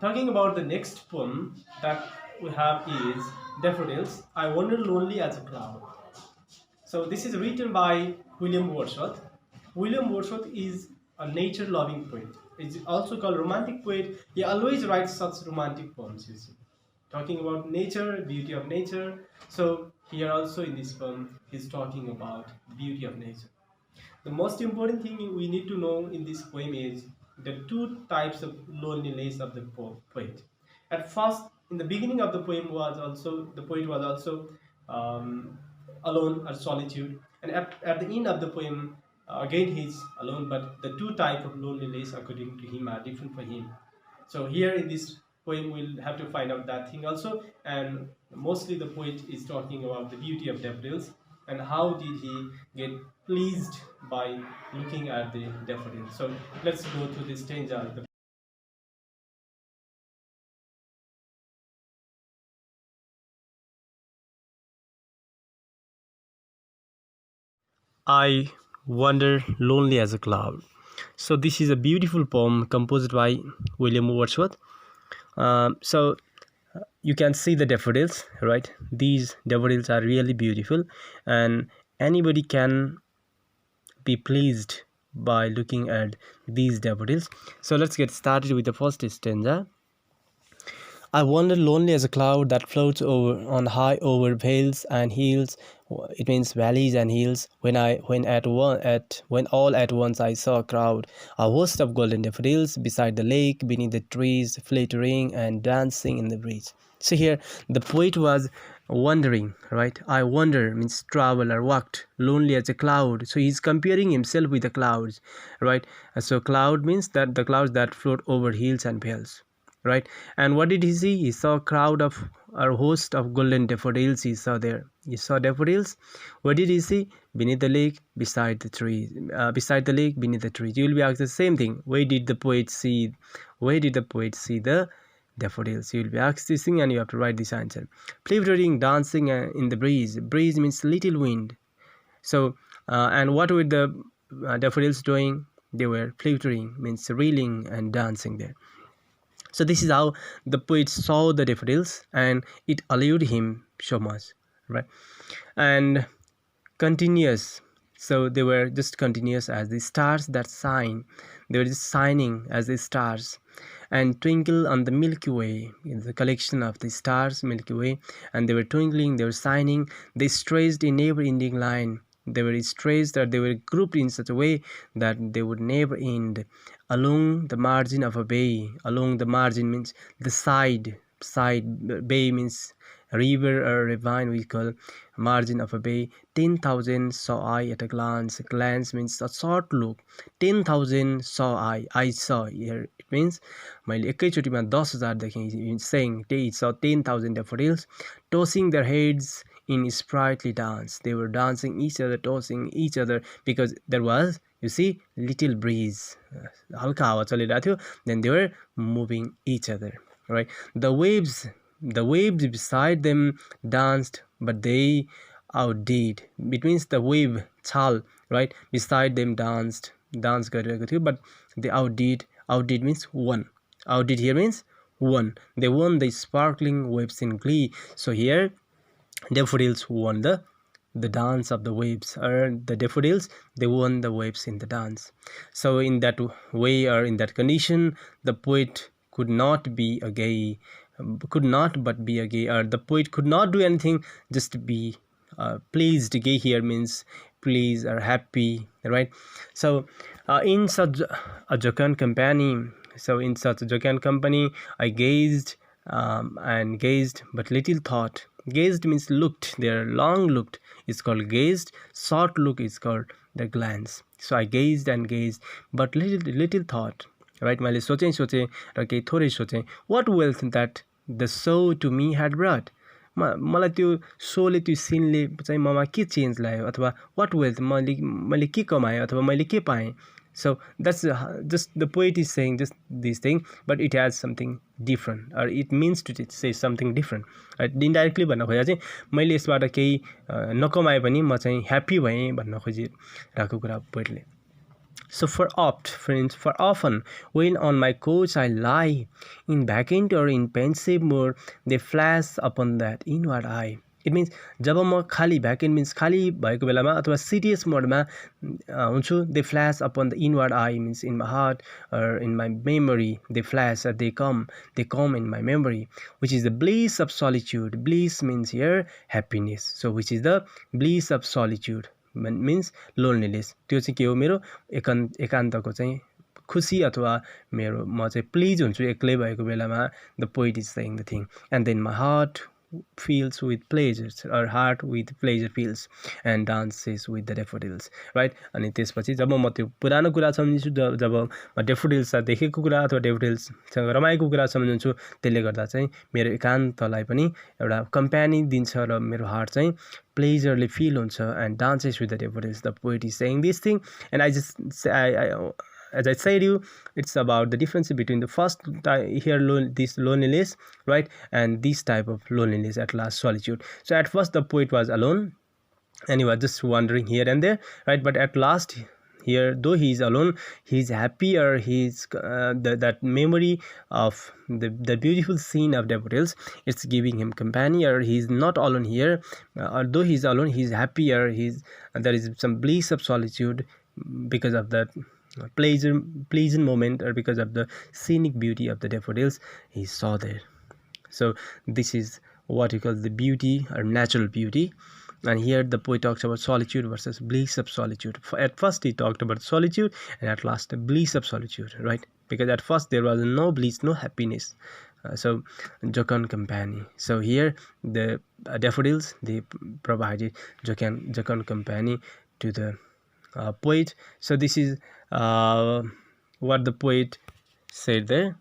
Talking about the next poem that we have is Daffodils, I Wander Lonely as a Cloud. So this is written by William Wordsworth. William Wordsworth is a nature-loving poet. He's also called romantic poet. He always writes such romantic poems, you see. Talking about nature, beauty of nature. So here also in this poem, he's talking about beauty of nature. The most important thing we need to know in this poem is the two types of loneliness of the poet. At first, in the beginning of the poem the poet was also alone or solitude, and at the end of the poem, again he's alone. But the two type of loneliness, according to him, are different for him. So here in this poem, we'll have to find out that thing also, and mostly the poet is talking about the beauty of daffodils and how did he get pleased by looking at the daffodils. So let's go to this stanza. I wander lonely as a cloud. So this is a beautiful poem composed by William Wordsworth. So you can see the daffodils, right? These daffodils are really beautiful, and anybody can be pleased by looking at these daffodils. So let's get started with the first stanza. I wander lonely as a cloud that floats over on high over vales and hills. It means valleys and hills. When all at once I saw a crowd, a host of golden daffodils beside the lake, beneath the trees, flittering and dancing in the breeze. So here the poet was wandering, right? I wander means travel or walked, lonely as a cloud. So he's comparing himself with the clouds, right? So cloud means that the clouds that float over hills and vales, right? And what did he see? He saw a crowd of or host of golden daffodils. He saw daffodils. What did he see? Beneath the lake, beside the trees, beside the lake, beneath the trees. You will be asked the same thing. Where did the poet see the daffodils? You will be asked this thing, and you have to write this answer. Flittering, dancing in the breeze. Breeze means little wind. So and what were the daffodils doing? They were flittering, means reeling and dancing there. So this is how the poet saw the daffodils, and it allured him so much, right? And continuous. So they were just continuous as the stars that shine. They were just shining as the stars and twinkle on the Milky Way. In the collection of the stars, Milky Way, and they were twinkling, they were shining, they stretched in never-ending line. They were stretched, or they were grouped in such a way that they would never end. Along the margin of a bay. Along the margin means the side. Bay means river or ravine, we call margin of a bay. 10,000 saw I at a glance. Glance means a short look. 10,000 saw I saw. Here it means मैले एकैचोटिमा 10,000 देखेँ. Saying they saw 10,000 daffodils tossing their heads in sprightly dance. They were dancing each other, tossing each other, because there was, you see, little breeze. हल्का हावा चलिरहेको थियो. Then they were moving each other, right? The waves beside them danced, but they outdid. It means the wave, chal, right? Beside them dance गरिरहेको थियो, but they outdid. Outdid means won. Outdid here means won. They won the sparkling waves in glee. So here daffodils won the dance of the waves, or the daffodils, they won the waves in the dance. So in that way, or in that condition, the poet could not but be a gay, or the poet could not do anything, just be pleased. Gay here means pleased or happy, right? So in such a jocund company, I gazed and gazed, but little thought. Gazed means looked. There, long looked is called gazed. Short look is called the glance. So I gazed and gazed, but little thought. Right? मैले सोचेँ र केही थोरै सोचेँ. What wealth that the show to me had brought. मलाई त्यो सोले, त्यो सिनले चाहिँ mama के चेन्ज ल्यायो, अथवा what wealth मैले के कमाएँ, अथवा मैले के पाएँ. So that's just the poet is saying just this thing, but it has something different, or it means to say something different. Right? Indirectly भन्न खोजेको चाहिँ मैले यसबाट केही नकमाए पनि म चाहिँ ह्याप्पी भएँ भन्न खोजिरहेको कुरा पोइटले. So for oft, friends, for often, when on my couch I lie, in vacant or in pensive mood, they flash upon that inward eye. It means जब म खाली भ्याकेन्ट मिन्स खाली भएको बेलामा अथवा सिरियस मोडमा हुन्छु, they flash upon the inward eye means in my heart or in my memory, they flash or they come in my memory, which is the bliss of solitude. Bliss means here happiness, so which is the bliss of solitude means loneliness. त्यो चाहिँ के हो, मेरो एकान्तको चाहिँ खुसी अथवा मेरो म चाहिँ प्लिज हुन्छु एक्लै भएको बेलामा. The poet is saying the thing. And then my heart feels with pleasures, or heart with pleasure feels and dances with the daffodils, right? अनि त्यसपछि जब म त्यो पुरानो कुरा सम्झिन्छु, जब म डेफोडिल्स देखेको कुरा अथवा डेफोडिल्ससँग रमाएको कुरा सम्झिन्छु, त्यसले गर्दा चाहिँ मेरो एकान्तलाई पनि एउटा कम्प्यानी दिन्छ र मेरो हार्ट चाहिँ प्लेजरले फिल हुन्छ. End dances with the daffodils. The poet is saying this thing. And I just as I said you, it's about the difference between the first here this loneliness, right, and this type of loneliness at last, solitude. So at first the poet was alone and he was just wandering here and there, right, but at last here, though he is alone, he's happy, or he's that memory of the beautiful scene of daffodils, it's giving him company, or he's not alone here. Although he's alone, he's happy, or there is some bliss of solitude because of that pleasant moment, or because of the scenic beauty of the daffodils he saw there. So this is what you call the beauty or natural beauty. And here the poet talks about solitude versus bliss of solitude. At first he talked about solitude, and at last the bliss of solitude, right? Because at first there was no bliss, no happiness. So jocund company. So here the daffodils, they provided jocund company to the poet. So this is what the poet said there.